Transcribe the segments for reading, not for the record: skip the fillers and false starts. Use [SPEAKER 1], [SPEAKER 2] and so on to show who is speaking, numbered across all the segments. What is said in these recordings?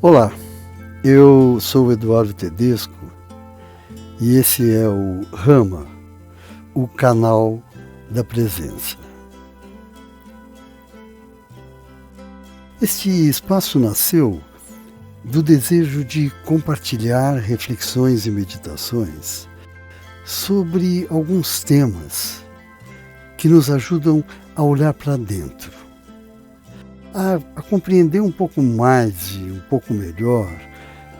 [SPEAKER 1] Olá, eu sou o Eduardo Tedesco e esse é o Rama, o canal da presença. Este espaço nasceu do desejo de compartilhar reflexões e meditações sobre alguns temas que nos ajudam a olhar para dentro, a compreender um pouco mais e um pouco melhor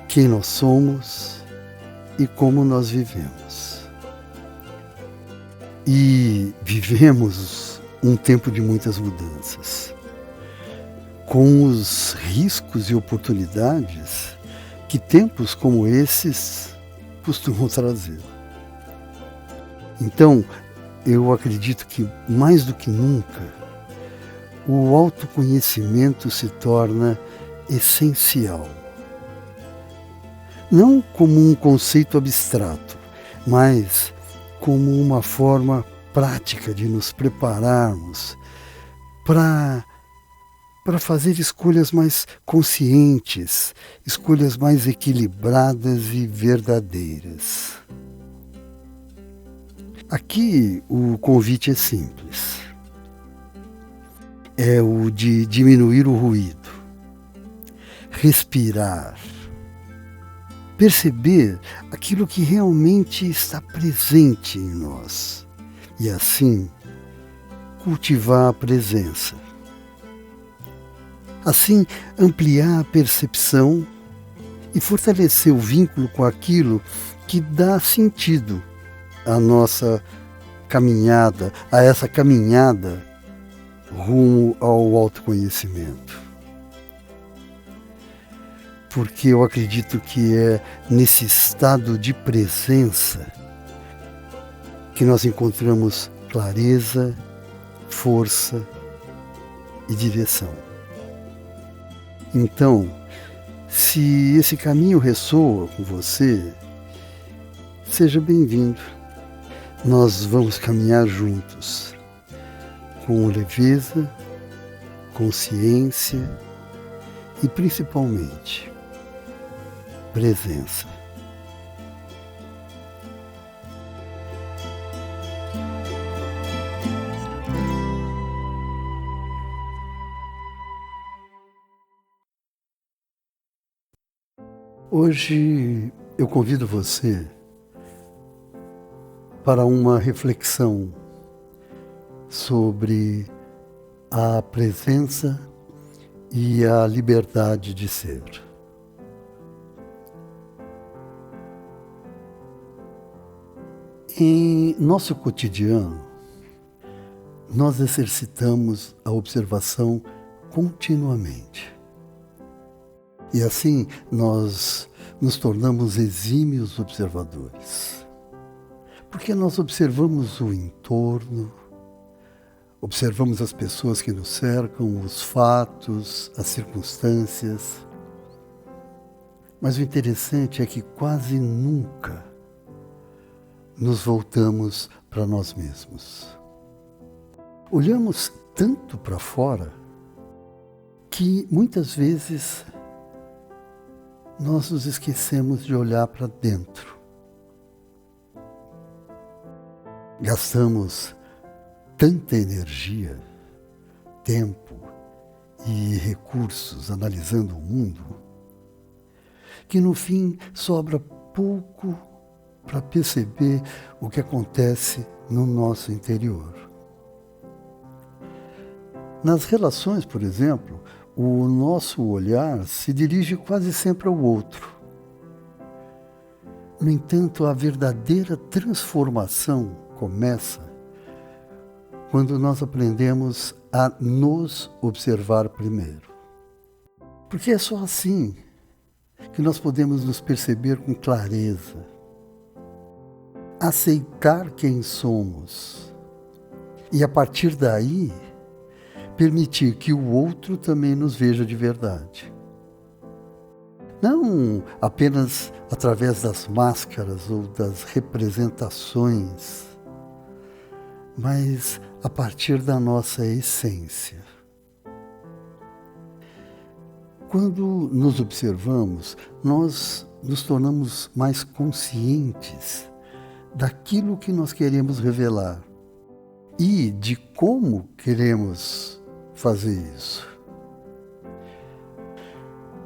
[SPEAKER 1] quem nós somos e como nós vivemos. E vivemos um tempo de muitas mudanças, com os riscos e oportunidades que tempos como esses costumam trazer. Então, eu acredito que, mais do que nunca, o autoconhecimento se torna essencial. Não como um conceito abstrato, mas como uma forma prática de nos prepararmos para fazer escolhas mais conscientes, escolhas mais equilibradas e verdadeiras. Aqui o convite é simples. É o de diminuir o ruído, respirar, perceber aquilo que realmente está presente em nós e assim cultivar a presença. Assim ampliar a percepção e fortalecer o vínculo com aquilo que dá sentido à nossa caminhada, a essa caminhada rumo ao autoconhecimento. Porque eu acredito que é nesse estado de presença que nós encontramos clareza, força e direção. Então, se esse caminho ressoa com você, seja bem-vindo. Nós vamos caminhar juntos, com leveza, consciência e, principalmente, presença. Hoje eu convido você para uma reflexão sobre a presença e a liberdade de ser. Em nosso cotidiano, nós exercitamos a observação continuamente. E assim nós nos tornamos exímios observadores. Porque nós observamos o entorno, observamos as pessoas que nos cercam, os fatos, as circunstâncias. Mas o interessante é que quase nunca nos voltamos para nós mesmos. Olhamos tanto para fora que muitas vezes nós nos esquecemos de olhar para dentro. Gastamos tanta energia, tempo e recursos analisando o mundo, que no fim sobra pouco para perceber o que acontece no nosso interior. Nas relações, por exemplo, o nosso olhar se dirige quase sempre ao outro. No entanto, a verdadeira transformação começa quando nós aprendemos a nos observar primeiro. Porque é só assim que nós podemos nos perceber com clareza, aceitar quem somos e, a partir daí, permitir que o outro também nos veja de verdade. Não apenas através das máscaras ou das representações, mas a partir da nossa essência. Quando nos observamos, nós nos tornamos mais conscientes daquilo que nós queremos revelar e de como queremos fazer isso.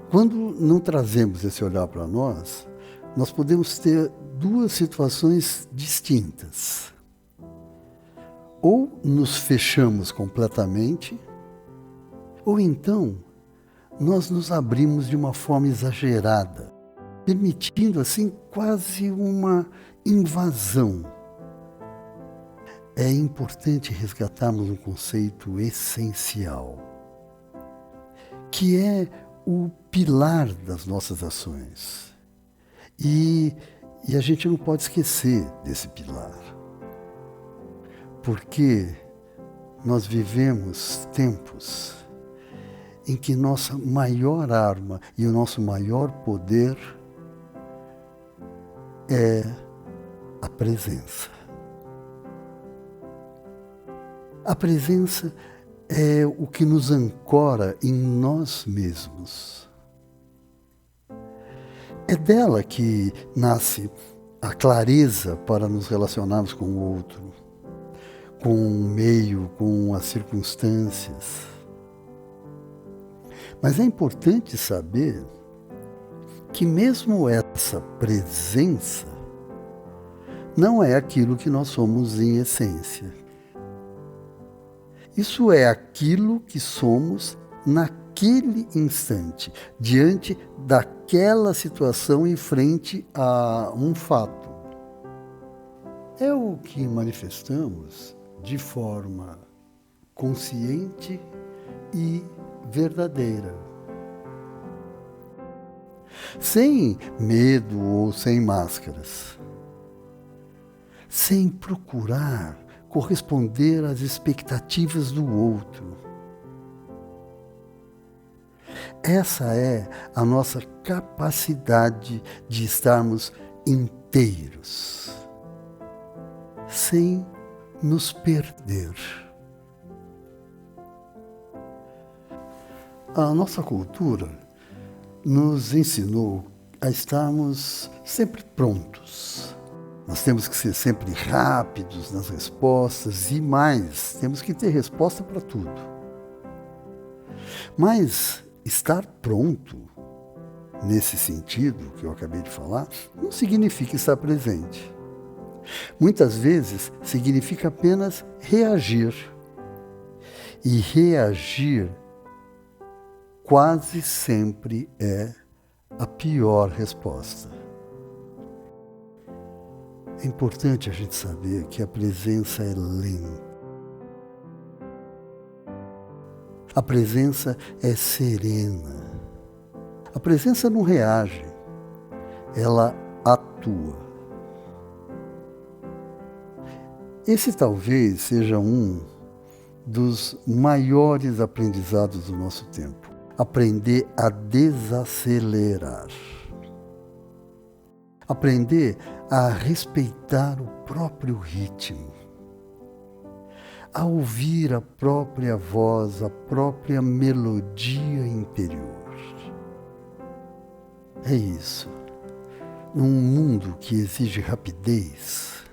[SPEAKER 1] Quando não trazemos esse olhar para nós podemos ter duas situações distintas. Ou nos fechamos completamente, ou então nós nos abrimos de uma forma exagerada, permitindo assim quase uma invasão. É importante resgatarmos um conceito essencial, que é o pilar das nossas ações. E a gente não pode esquecer desse pilar, porque nós vivemos tempos em que nossa maior arma e o nosso maior poder é a presença. A presença é o que nos ancora em nós mesmos. É dela que nasce a clareza para nos relacionarmos com o outro, com o meio, com as circunstâncias. Mas é importante saber que mesmo essa presença não é aquilo que nós somos em essência. Isso é aquilo que somos naquele instante, diante daquela situação em frente a um fato. É o que manifestamos de forma consciente e verdadeira. Sem medo ou sem máscaras. Sem procurar corresponder às expectativas do outro. Essa é a nossa capacidade de estarmos inteiros, sem nos perder. A nossa cultura nos ensinou a estarmos sempre prontos. Nós temos que ser sempre rápidos nas respostas e mais, temos que ter resposta para tudo. Mas estar pronto, nesse sentido que eu acabei de falar, não significa estar presente. Muitas vezes significa apenas reagir. E reagir quase sempre é a pior resposta. É importante a gente saber que a presença é lenta. A presença é serena. A presença não reage, ela atua. Esse talvez seja um dos maiores aprendizados do nosso tempo. Aprender a desacelerar. Aprender a respeitar o próprio ritmo. A ouvir a própria voz, a própria melodia interior. É isso. Num mundo que exige rapidez,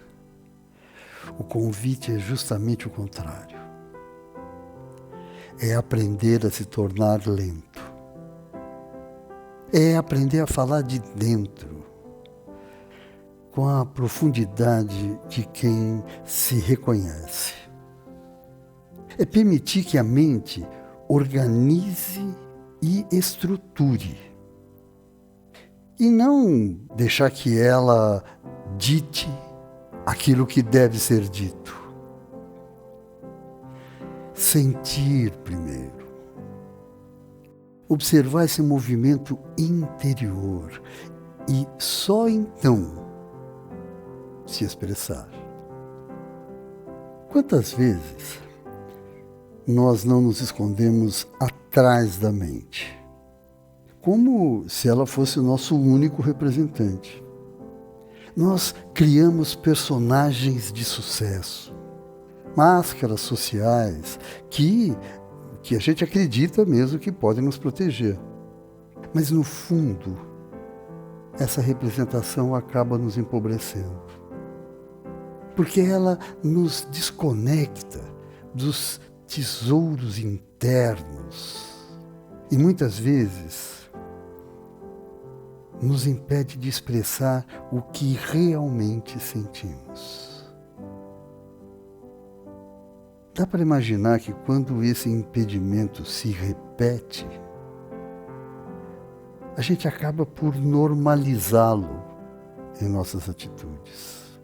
[SPEAKER 1] o convite é justamente o contrário. É aprender a se tornar lento. É aprender a falar de dentro, com a profundidade de quem se reconhece. É permitir que a mente organize e estruture. E não deixar que ela dite aquilo que deve ser dito. Sentir primeiro. Observar esse movimento interior e só então se expressar. Quantas vezes nós não nos escondemos atrás da mente, como se ela fosse o nosso único representante? Nós criamos personagens de sucesso, máscaras sociais que a gente acredita mesmo que podem nos proteger. Mas no fundo, essa representação acaba nos empobrecendo. Porque ela nos desconecta dos tesouros internos. E muitas vezes nos impede de expressar o que realmente sentimos. Dá para imaginar que quando esse impedimento se repete, a gente acaba por normalizá-lo em nossas atitudes.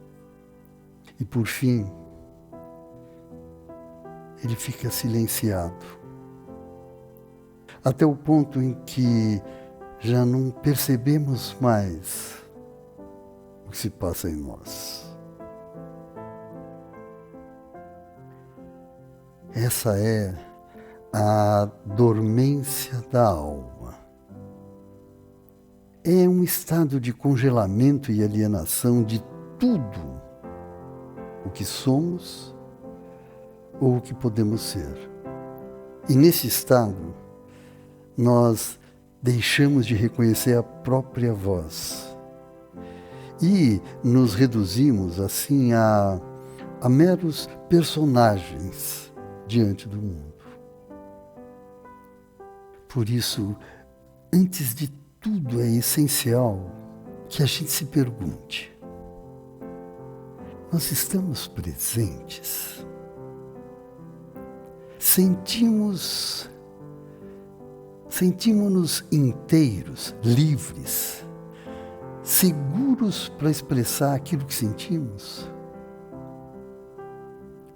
[SPEAKER 1] E por fim, ele fica silenciado, até o ponto em que já não percebemos mais o que se passa em nós. Essa é a dormência da alma. É um estado de congelamento e alienação de tudo o que somos ou o que podemos ser. E nesse estado, nós deixamos de reconhecer a própria voz e nos reduzimos assim a meros personagens diante do mundo. Por isso, antes de tudo, é essencial que a gente se pergunte: nós estamos presentes? Sentimos-nos inteiros, livres, seguros para expressar aquilo que sentimos?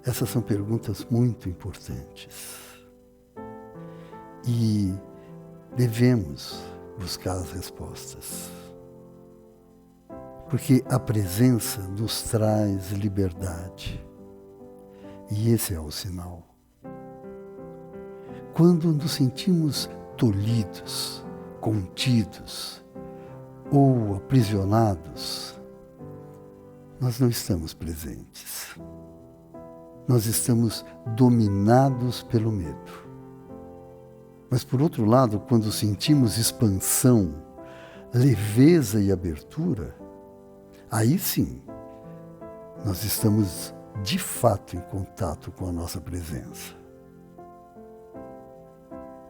[SPEAKER 1] Essas são perguntas muito importantes. E devemos buscar as respostas. Porque a presença nos traz liberdade. E esse é o sinal. Quando nos sentimos tolhidos, contidos ou aprisionados, nós não estamos presentes. Nós estamos dominados pelo medo. Mas, por outro lado, quando sentimos expansão, leveza e abertura, aí sim, nós estamos de fato em contato com a nossa presença.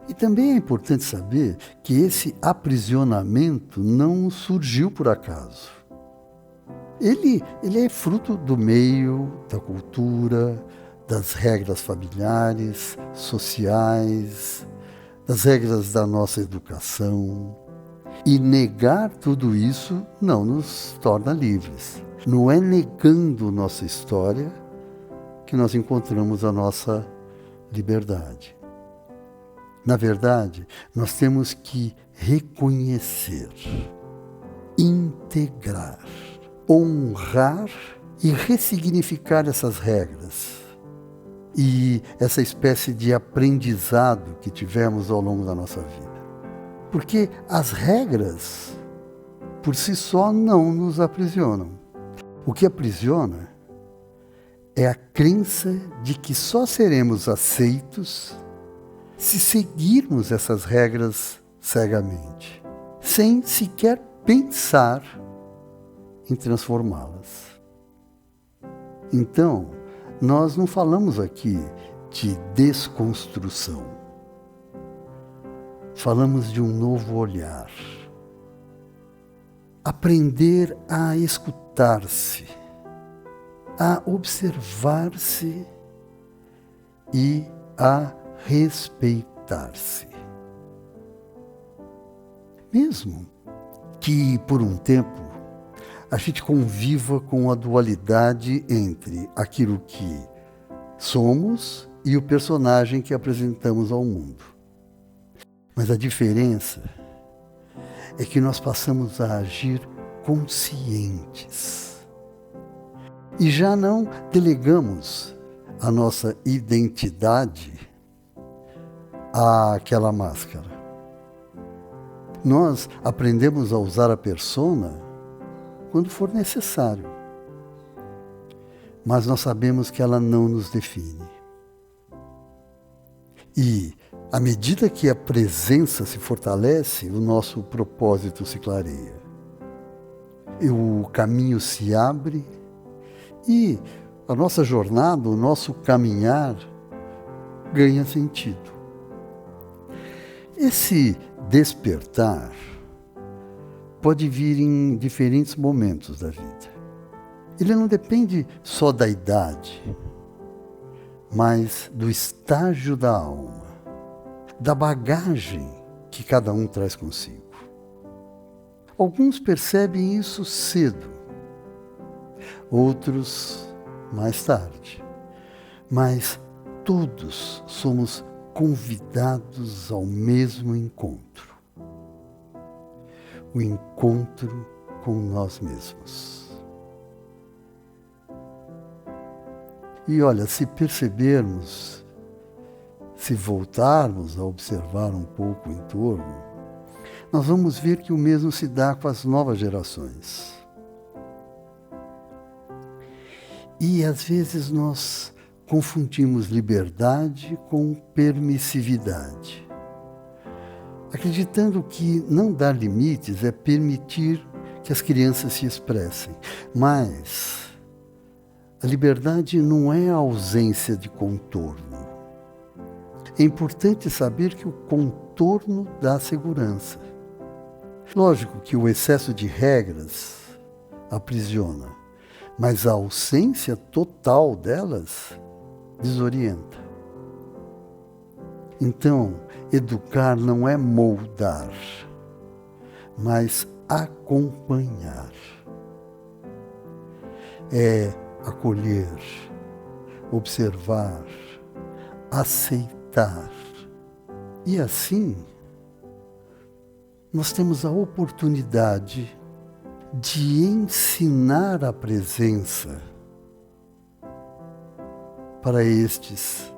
[SPEAKER 1] E também é importante saber que esse aprisionamento não surgiu por acaso. Ele é fruto do meio, da cultura, das regras familiares, sociais, das regras da nossa educação. E negar tudo isso não nos torna livres. Não é negando nossa história que nós encontramos a nossa liberdade. Na verdade, nós temos que reconhecer, integrar, honrar e ressignificar essas regras e essa espécie de aprendizado que tivemos ao longo da nossa vida. Porque as regras, por si só, não nos aprisionam. O que aprisiona é a crença de que só seremos aceitos se seguirmos essas regras cegamente, sem sequer pensar em transformá-las. Então, nós não falamos aqui de desconstrução. Falamos de um novo olhar. Aprender a escutar-se, a observar-se e a respeitar-se. Mesmo que, por um tempo, a gente conviva com a dualidade entre aquilo que somos e o personagem que apresentamos ao mundo. Mas a diferença é que nós passamos a agir conscientes. E já não delegamos a nossa identidade àquela máscara. Nós aprendemos a usar a persona quando for necessário. Mas nós sabemos que ela não nos define. E À medida que a presença se fortalece, o nosso propósito se clareia. E o caminho se abre e a nossa jornada, o nosso caminhar ganha sentido. Esse despertar pode vir em diferentes momentos da vida. Ele não depende só da idade, mas do estágio da alma, da bagagem que cada um traz consigo. Alguns percebem isso cedo, outros mais tarde, mas todos somos convidados ao mesmo encontro, o encontro com nós mesmos. E olha, se percebermos, se voltarmos a observar um pouco o entorno, nós vamos ver que o mesmo se dá com as novas gerações. E às vezes nós confundimos liberdade com permissividade, acreditando que não dar limites é permitir que as crianças se expressem. Mas a liberdade não é a ausência de contorno. É importante saber que o contorno dá segurança. Lógico que o excesso de regras aprisiona, mas a ausência total delas desorienta. Então, educar não é moldar, mas acompanhar. É acolher, observar, aceitar. E assim, nós temos a oportunidade de ensinar a presença para estes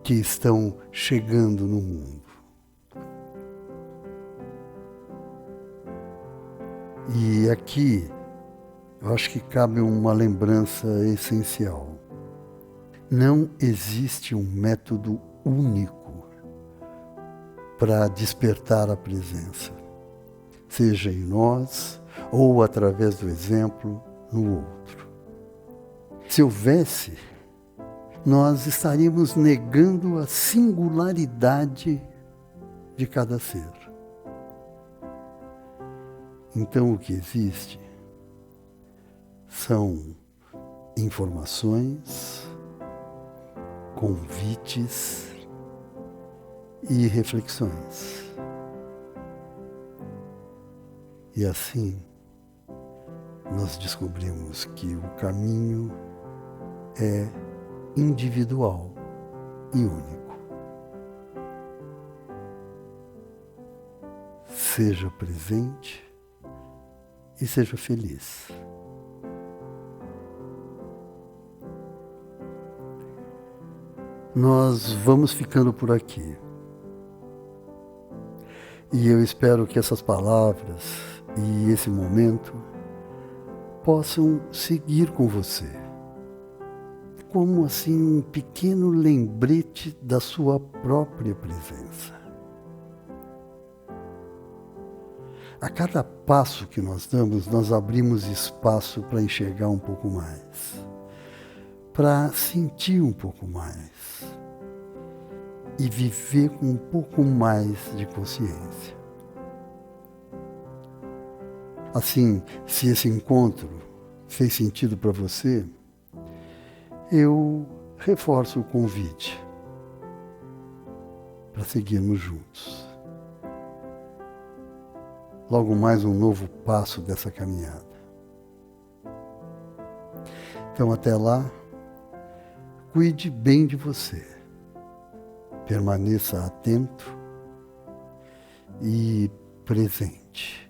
[SPEAKER 1] que estão chegando no mundo. E aqui, eu acho que cabe uma lembrança essencial. Não existe um método único para despertar a presença, seja em nós ou através do exemplo no outro. Se houvesse, nós estaríamos negando a singularidade de cada ser. Então, o que existe são informações, convites e reflexões. E assim, nós descobrimos que o caminho é individual e único. Seja presente e seja feliz. Nós vamos ficando por aqui. E eu espero que essas palavras e esse momento possam seguir com você, como assim um pequeno lembrete da sua própria presença. A cada passo que nós damos, nós abrimos espaço para enxergar um pouco mais, para sentir um pouco mais e viver com um pouco mais de consciência. Assim, se esse encontro fez sentido para você, eu reforço o convite para seguirmos juntos. Logo mais um novo passo dessa caminhada. Então até lá, cuide bem de você. Permaneça atento e presente.